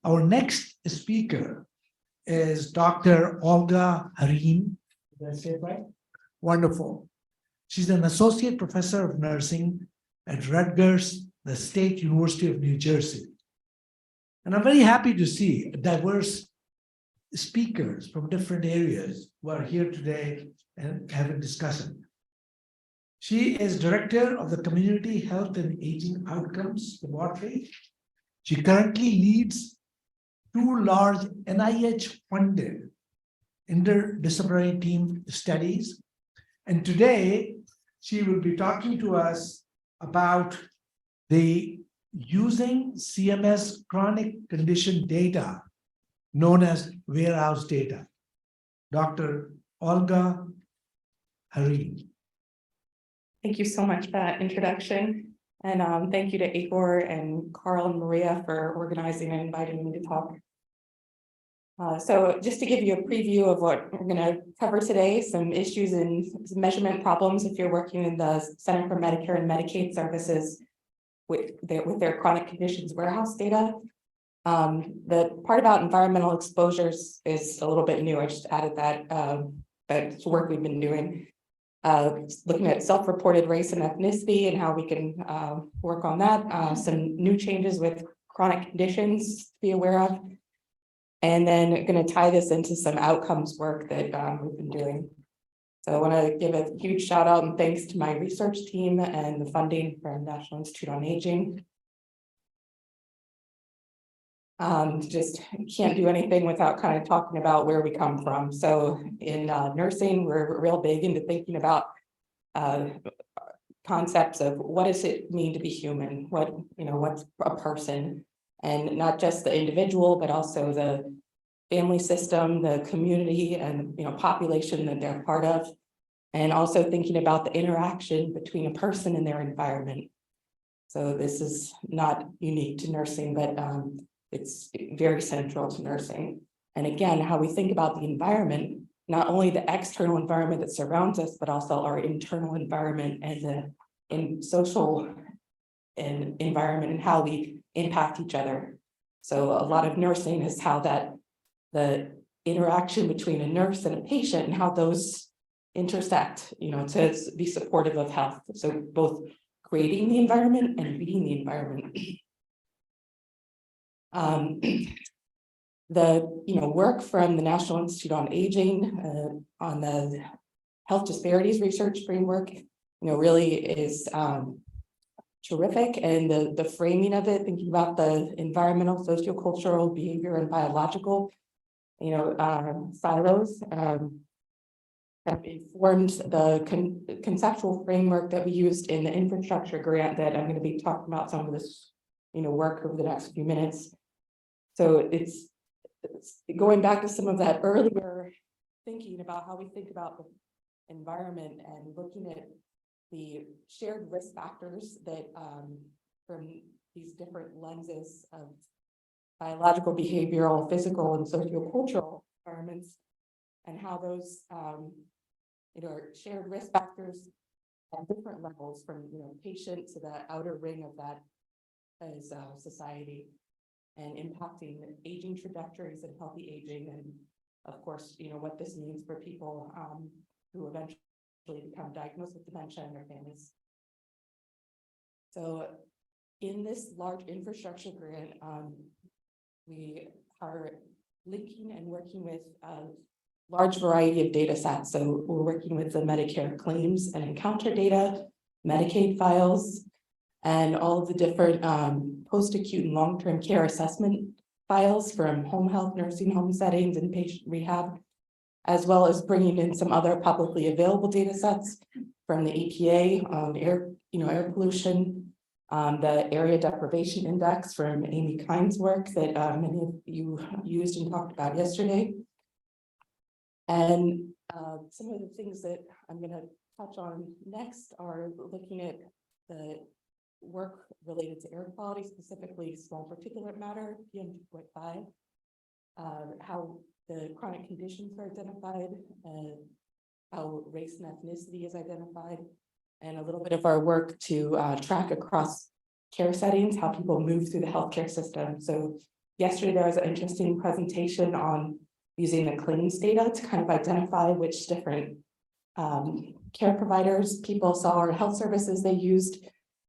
Our next speaker is Dr. Olga Jarrín. Did I say it right? Wonderful. She's an associate professor of nursing at Rutgers, the State University of New Jersey. And I'm very happy to see diverse speakers from different areas who are here today and have a discussion. She is director of the Community Health and Aging Outcomes Laboratory. She currently leads 2 large NIH-funded interdisciplinary team studies. And today, she will be talking to us about the using CMS chronic condition data known as warehouse data. Dr. Olga Jarrín. Thank you so much for that introduction. And thank you to Igor and Carl and Maria for organizing and inviting me to talk. So just to give you a preview of what we're going to cover today, some issues and some measurement problems if you're working in the Center for Medicare and Medicaid Services with their chronic conditions warehouse data. The part about environmental exposures is a little bit new. I just added that, but it's work we've been doing. Looking at self-reported race and ethnicity and how we can work on that. Some new changes with chronic conditions to be aware of. And then going to tie this into some outcomes work that we've been doing. So I want to give a huge shout out and thanks to my research team and the funding from National Institute on Aging. Just can't do anything without kind of talking about where we come from. So in nursing, we're real big into thinking about concepts of what does it mean to be human? What's a person? And not just the individual, but also the family system, the community, and population that they're part of. And also thinking about the interaction between a person and their environment. So this is not unique to nursing, but it's very central to nursing. And again, how we think about the environment, not only the external environment that surrounds us, but also our internal environment and the social environment and how we impact each other. So a lot of nursing is how the interaction between a nurse and a patient and how those intersect, to be supportive of health. So both creating the environment and reading the environment. The work from the National Institute on Aging on the health disparities research framework, really is terrific, and the framing of it, thinking about the environmental, sociocultural, behavior, and biological, silos have informed the conceptual framework that we used in the infrastructure grant that I'm going to be talking about some of this, work over the next few minutes. So it's going back to some of that earlier thinking about how we think about the environment and looking at the shared risk factors that from these different lenses of biological, behavioral, physical, and sociocultural environments, and how those are shared risk factors at different levels from patient to the outer ring of that as society, and impacting aging trajectories and healthy aging, and of course, what this means for people who eventually become diagnosed with dementia and their families. So in this large infrastructure grant, we are linking and working with a large variety of data sets. So we're working with the Medicare claims and encounter data, Medicaid files, and all of the different post-acute and long-term care assessment files from home health, nursing home settings, and patient rehab, as well as bringing in some other publicly available data sets from the EPA on air pollution, the area deprivation index from Amy Kine's work that many of you used and talked about yesterday. And some of the things that I'm going to touch on next are looking at the work related to air quality, specifically small particulate matter, PM2.5, how the chronic conditions are identified, how race and ethnicity is identified, and a little bit of our work to track across care settings, how people move through the healthcare system. So yesterday there was an interesting presentation on using the claims data to kind of identify which different care providers people saw or health services they used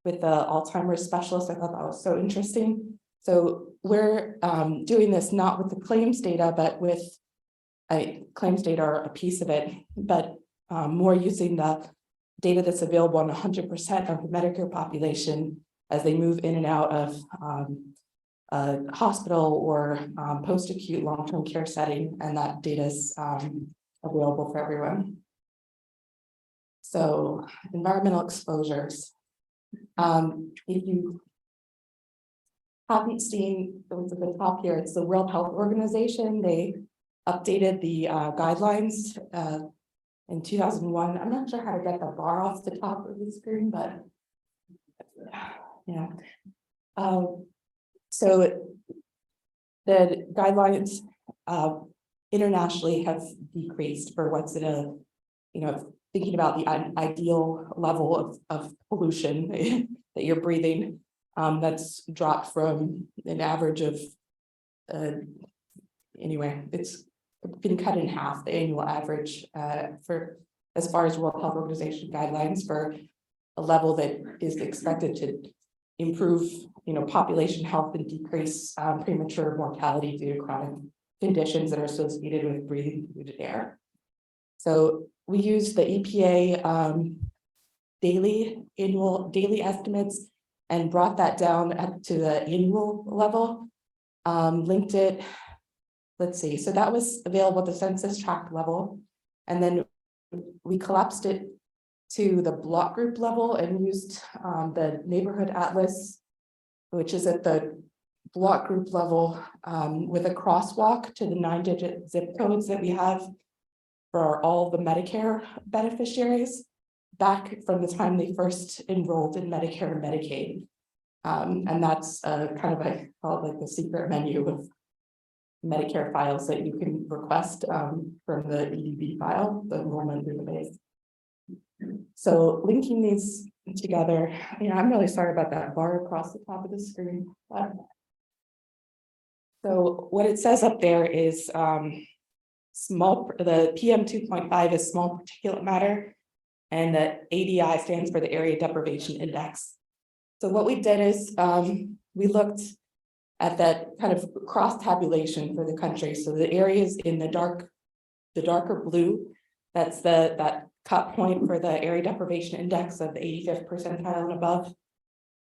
with the Alzheimer's specialist. I thought that was so interesting. So we're doing this not with the claims data, but with claims data are a piece of it, but more using the data that's available on 100% of the Medicare population as they move in and out of a hospital or post-acute long-term care setting, and that data is available for everyone. So environmental exposures. If you haven't seen, it was at the top here, it's the World Health Organization. They updated the guidelines in 2001. I'm not sure how to get the bar off the top of the screen, but yeah. So the guidelines internationally have decreased for what's in a, thinking about the ideal level of pollution that you're breathing. That's dropped from an average of, anyway, it's been cut in half, the annual average for as far as World Health Organization guidelines for a level that is expected to improve, population health and decrease premature mortality due to chronic conditions that are associated with breathing polluted air. So we use the EPA daily estimates and brought that down up to the annual level, linked it. Let's see, so that was available at the census tract level, and then we collapsed it to the block group level and used the neighborhood atlas, which is at the block group level with a crosswalk to the 9-digit zip codes that we have for all the Medicare beneficiaries back from the time they first enrolled in Medicare and Medicaid. And that's kind of I call it like the secret menu of Medicare files that you can request from the EDB file, the enrollment database. So linking these together, I'm really sorry about that bar across the top of the screen. So what it says up there is the PM 2.5 is small particulate matter, and the ADI stands for the area deprivation index. So what we did is we looked at that kind of cross tabulation for the country. So the areas in the darker blue, that's that cut point for the area deprivation index of the 85th percentile and above.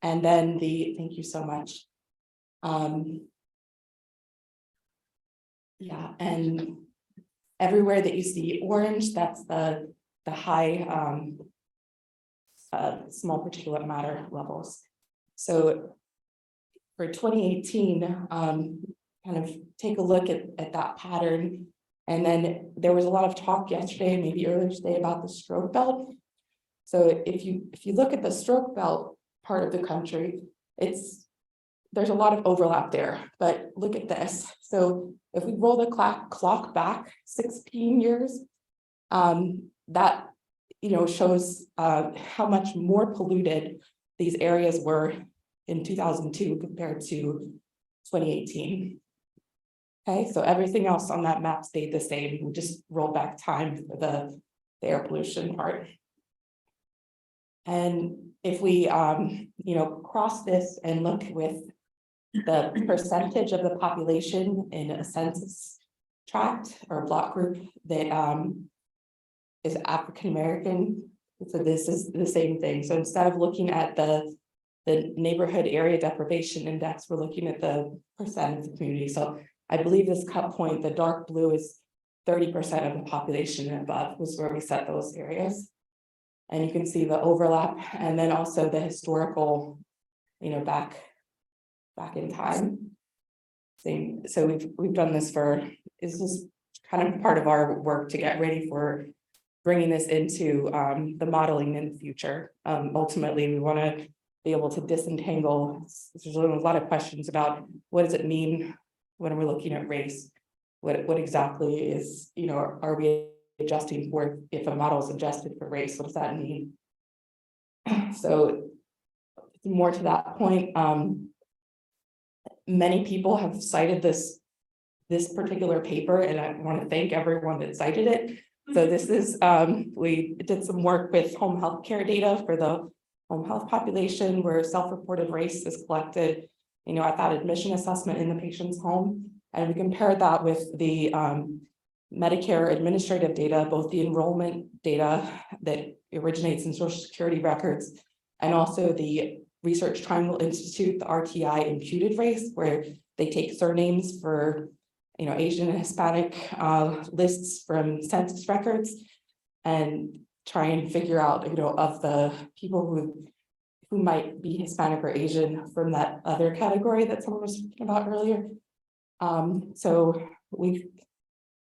And then thank you so much. Yeah, and everywhere that you see orange, that's the high small particulate matter levels. So for 2018, kind of take a look at that pattern. And then there was a lot of talk yesterday, maybe earlier today, about the stroke belt. So if you look at the stroke belt part of the country, there's a lot of overlap there, but look at this. So if we roll the clock back 16 years, that shows how much more polluted these areas were in 2002 compared to 2018. Okay, so everything else on that map stayed the same. We just rolled back time for the air pollution part. And if we cross this and look with the percentage of the population in a census tract or block group that is African American, so this is the same thing. So instead of looking at the neighborhood area deprivation index, we're looking at the percent of the community. So I believe this cut point, the dark blue, is 30% of the population and above was where we set those areas. And you can see the overlap, and then also the historical, back in time. Same. So we've done this this is kind of part of our work to get ready for bringing this into the modeling in the future. Ultimately, we want to be able to disentangle. There's a lot of questions about what does it mean when we're looking at race. What exactly is, are we adjusting for, if a model is adjusted for race, what does that mean? So more to that point, many people have cited this particular paper, and I want to thank everyone that cited it. So this is, we did some work with home health care data for the home health population where self-reported race is collected, at that admission assessment in the patient's home. And we compared that with the Medicare administrative data, both the enrollment data that originates in Social Security records, and also the Research Triangle Institute, the RTI imputed race, where they take surnames for Asian and Hispanic lists from census records and try and figure out, of the people who might be Hispanic or Asian from that other category that someone was talking about earlier. So we've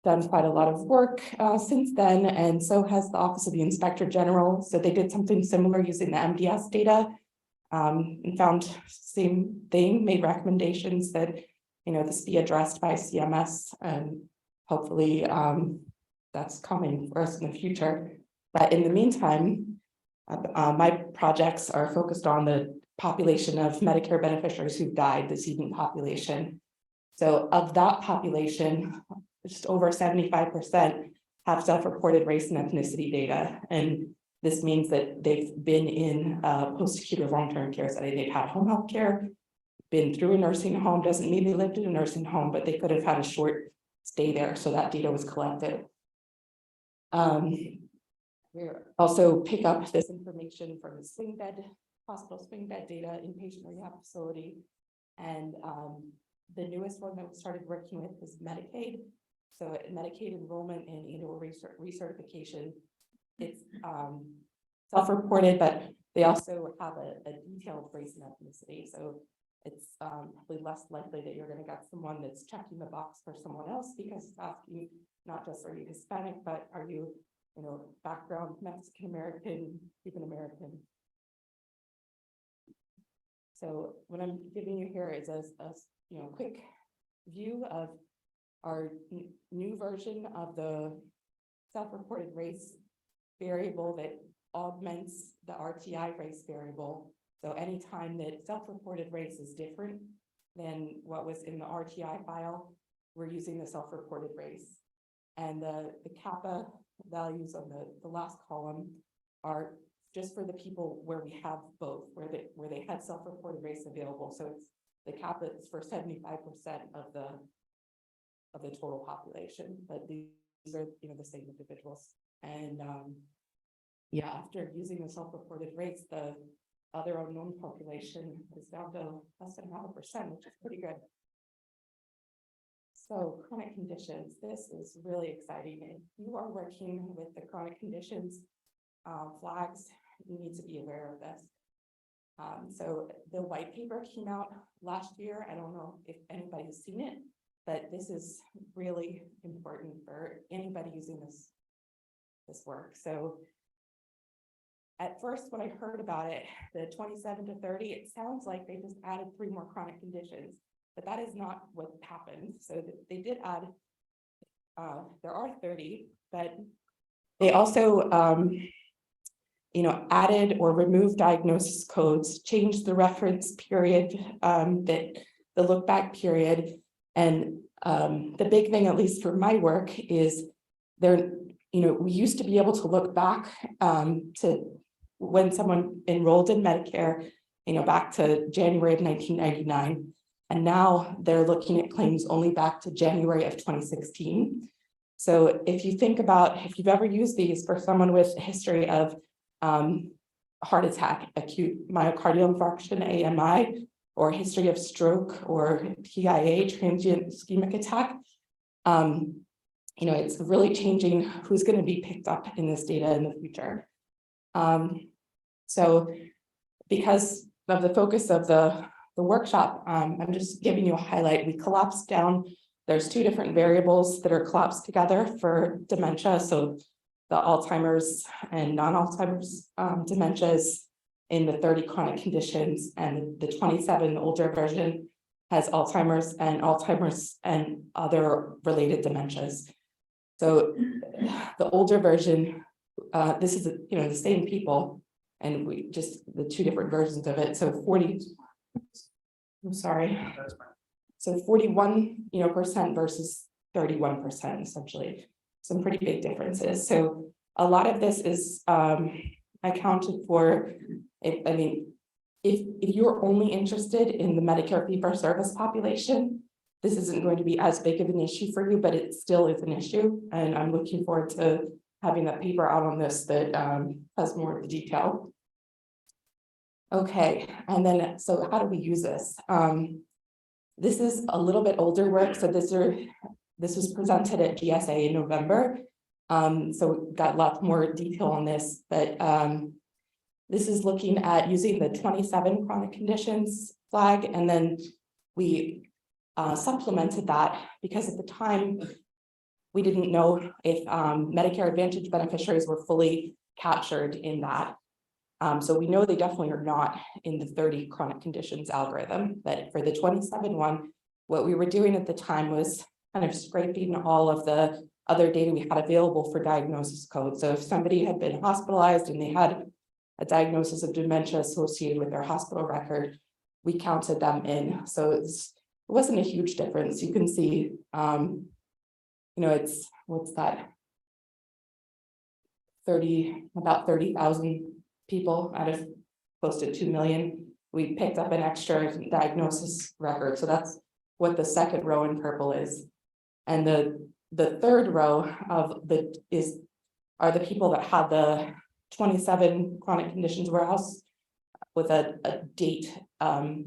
done quite a lot of work since then, and so has the Office of the Inspector General. So they did something similar using the MDS data and found same thing, made recommendations that this be addressed by CMS, and hopefully that's coming for us in the future. But in the meantime, my projects are focused on the population of Medicare beneficiaries who died, the decedent population. So of that population, just over 75% have self-reported race and ethnicity data. And this means that they've been in post-acute or long-term care setting. They've had home health care, been through a nursing home, doesn't mean they lived in a nursing home, but they could have had a short stay there. So that data was collected. We also pick up this information from the swing bed, hospital swing bed data, inpatient rehab facility. And the newest one that we started working with is Medicaid. So Medicaid enrollment and annual recertification. It's self-reported, but they also have a detailed race and ethnicity. So it's probably less likely that you're going to get someone that's checking the box for someone else, because it's asking not just are you Hispanic, but are you, background Mexican American, Cuban American. So what I'm giving you here is a quick view of our new version of the self-reported race variable that augments the RTI race variable. So anytime that self-reported race is different than what was in the RTI file, we're using the self-reported race. And the kappa values on the last column are just for the people where we have both, where they had self-reported race available. So it's the kappa is for 75% of the total population, but these are the same individuals. And after using the self-reported rates, the other unknown population is down to less than 0.5%, which is pretty good. So chronic conditions, this is really exciting. If you are working with the chronic conditions flags, you need to be aware of this. So the white paper came out last year. I don't know if anybody's seen it, but this is really important for anybody using this work. So at first, when I heard about it, the 27 to 30, it sounds like they just added 3 more chronic conditions, but that is not what happened. So they did add, there are 30, but they also, added or removed diagnosis codes, changed the reference period, the look back period. And the big thing, at least for my work, is we used to be able to look back to when someone enrolled in Medicare, back to January of 1999. And now they're looking at claims only back to January of 2016. So if you think about, if you've ever used these for someone with a history of heart attack, acute myocardial infarction, AMI, or history of stroke or TIA, transient ischemic attack, it's really changing who's going to be picked up in this data in the future. So because of the focus of the workshop, I'm just giving you a highlight. We collapsed down. There's 2 different variables that are collapsed together for dementia. So the Alzheimer's and non-Alzheimer's dementias in the 30 chronic conditions, and the 27 older version has Alzheimer's and other related dementias. So the older version, this is the same people, and we just the 2 different versions of it. So 40. I'm sorry. So 41% versus 31%, essentially, some pretty big differences. So a lot of this is accounted for. If you're only interested in the Medicare fee-for-service population, this isn't going to be as big of an issue for you, but it still is an issue. And I'm looking forward to having that paper out on this that has more of the detail. Okay, and then, so how do we use this? This is a little bit older work. So this was presented at GSA in November. So we got lots more detail on this, but this is looking at using the 27 chronic conditions flag, and then we supplemented that because at the time we didn't know if Medicare Advantage beneficiaries were fully captured in that. So we know they definitely are not in the 30 chronic conditions algorithm, but for the 27 one, what we were doing at the time was kind of scraping all of the other data we had available for diagnosis code. So if somebody had been hospitalized and they had a diagnosis of dementia associated with their hospital record, we counted them in. So it wasn't a huge difference. You can see, it's, what's that? About 30,000 people out of close to 2 million. We picked up an extra diagnosis record. So that's what the second row in purple is. And the third row of are the people that had the 27 chronic conditions warehouse with a date.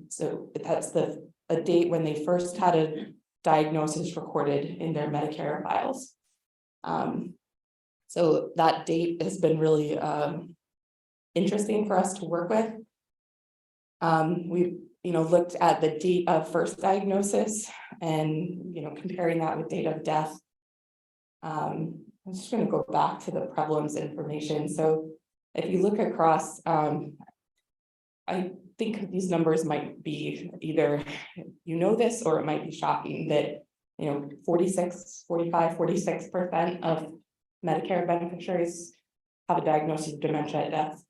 So that's a date when they first had a diagnosis recorded in their Medicare files. So that date has been really interesting for us to work with. We looked at the date of first diagnosis and comparing that with date of death. I'm just going to go back to the prevalence information. So if you look across, I think these numbers might be either this, or it might be shocking that 46% of Medicare beneficiaries have a diagnosis of dementia at death.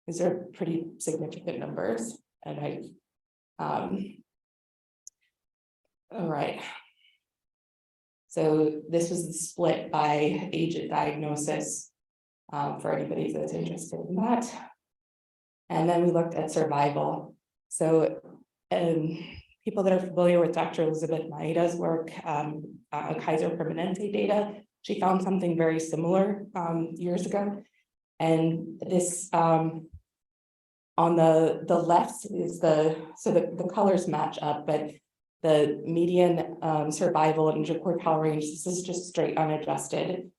These are pretty significant numbers. And all right. So this was the split by age at diagnosis for anybody that's interested in that. And then we looked at survival. So people that are familiar with Dr. Elizabeth Maeda's work, Kaiser Permanente data, she found something very similar years ago. And this on the left is the colors match up, but the median survival and interquartile range, this is just straight unadjusted.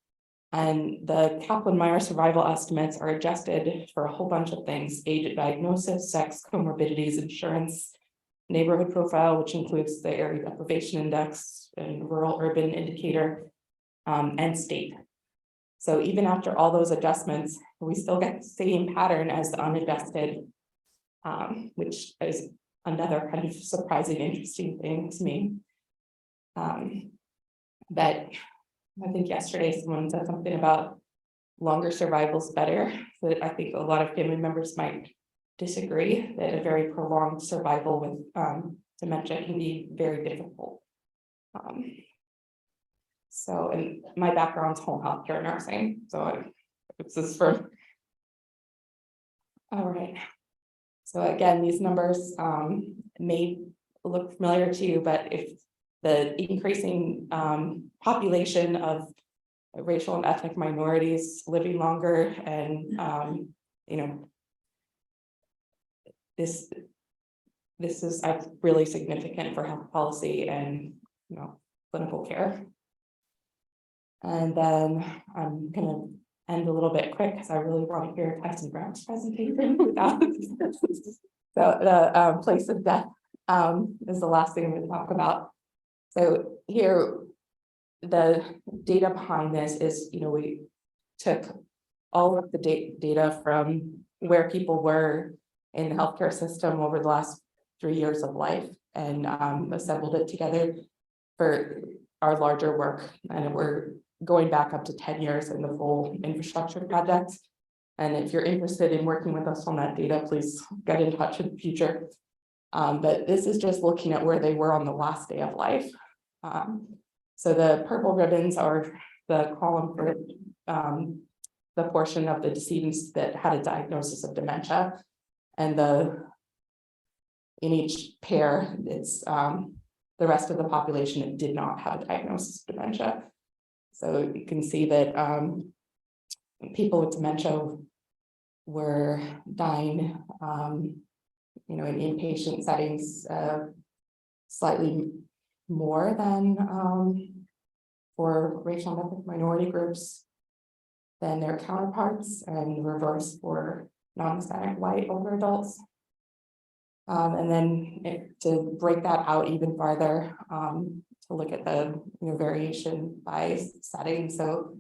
And the Kaplan-Meier survival estimates are adjusted for a whole bunch of things: age at diagnosis, sex, comorbidities, insurance, neighborhood profile, which includes the area deprivation index and rural urban indicator, and state. So even after all those adjustments, we still get the same pattern as the unadjusted, which is another kind of surprising, interesting thing to me. But I think yesterday someone said something about longer survival's better. But I think a lot of family members might disagree that a very prolonged survival with dementia can be very difficult. So, and my background's home healthcare nursing, so this is for. All right. So again, these numbers may look familiar to you, but if the increasing population of racial and ethnic minorities living longer, and this is really significant for health policy and clinical care. And then I'm going to end a little bit quick because I really want to hear Tyson Brown's presentation. So the place of death is the last thing I'm going to talk about. So here, the data behind this is, we took all of the data from where people were in the healthcare system over the last 3 years of life and assembled it together for our larger work. And we're going back up to 10 years in the full infrastructure project. And if you're interested in working with us on that data, please get in touch in the future. But this is just looking at where they were on the last day of life. So the purple ribbons are the column for the portion of the decedents that had a diagnosis of dementia. And in each pair, it's the rest of the population that did not have a diagnosis of dementia. So you can see that people with dementia were dying, in inpatient settings, slightly more than for racial and ethnic minority groups than their counterparts, and reverse for non-Hispanic white older adults. And then to break that out even farther, to look at the variation by setting. So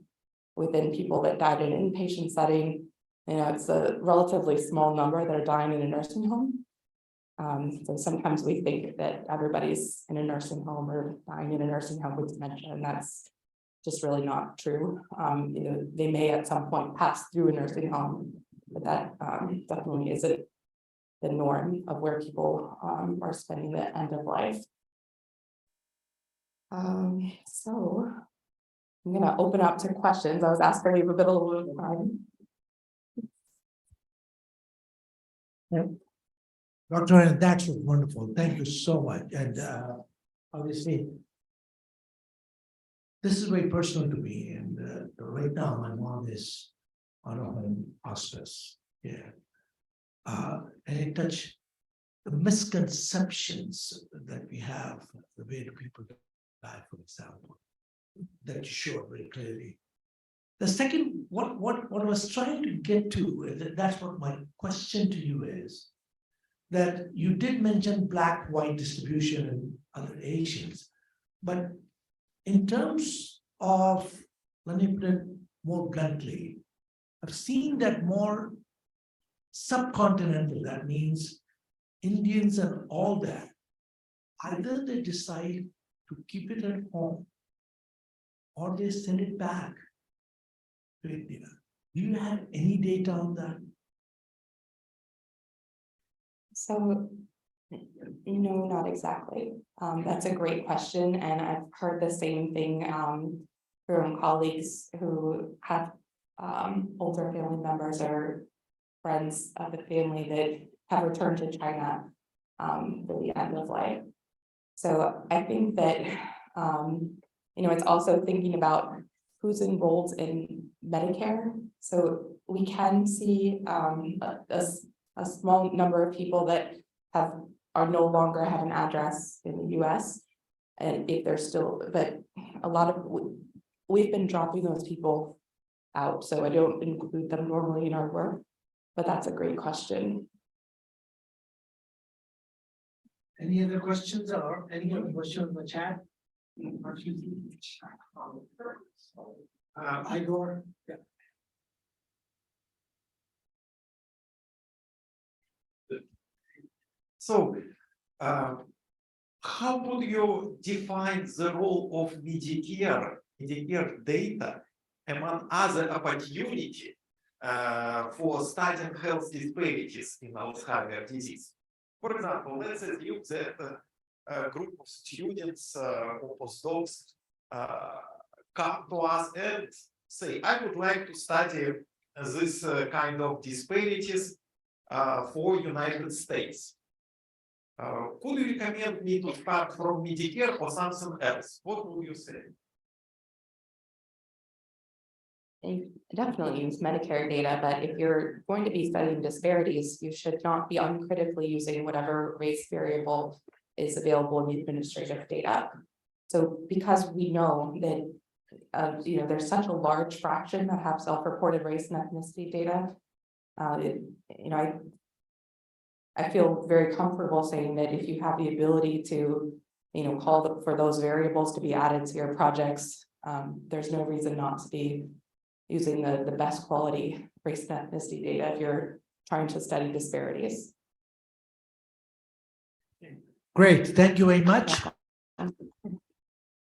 within people that died in an inpatient setting, it's a relatively small number that are dying in a nursing home. So sometimes we think that everybody's in a nursing home or dying in a nursing home with dementia, and that's just really not true. They may at some point pass through a nursing home, but that definitely isn't the norm of where people are spending the end of life. So I'm going to open up to questions. I was asked to leave a little bit of time. Dr. Ryan, that's wonderful. Thank you so much. And obviously, this is very personal to me. And right now, my mom is on a home hospice. Yeah. And it touched the misconceptions that we have, the way people die, for example, that you showed very clearly. The second, what I was trying to get to, that's what my question to you is, that you did mention black-white distribution and other Asians, but in terms of, let me put it more bluntly, I've seen that more subcontinental, that means Indians and all that, either they decide to keep it at home or they send it back to India. Do you have any data on that? So, no, not exactly. That's a great question, and I've heard the same thing from colleagues who have older family members or friends of the family that have returned to China for the end of life. So I think that it's also thinking about who's enrolled in Medicare. So we can see a small number of people that are no longer have an address in the US. And if they're still, but a lot of, we've been dropping those people out. So I don't include them normally in our work, but that's a great question. Any other questions or any other questions in the chat? Igor? Yeah. So, how would you define the role of Medicare data among other opportunities for studying health disparities in Alzheimer's disease? For example, let's assume that a group of students or postdocs come to us and say, I would like to study this kind of disparities for United States. Could you recommend me to start from Medicare or something else? What would you say? You definitely use Medicare data, but if you're going to be studying disparities, you should not be uncritically using whatever race variable is available in the administrative data. So because we know that there's such a large fraction that have self-reported race and ethnicity data, I feel very comfortable saying that if you have the ability to, call for those variables to be added to your projects, there's no reason not to be using the best quality race and ethnicity data if you're trying to study disparities. Great, thank you very much.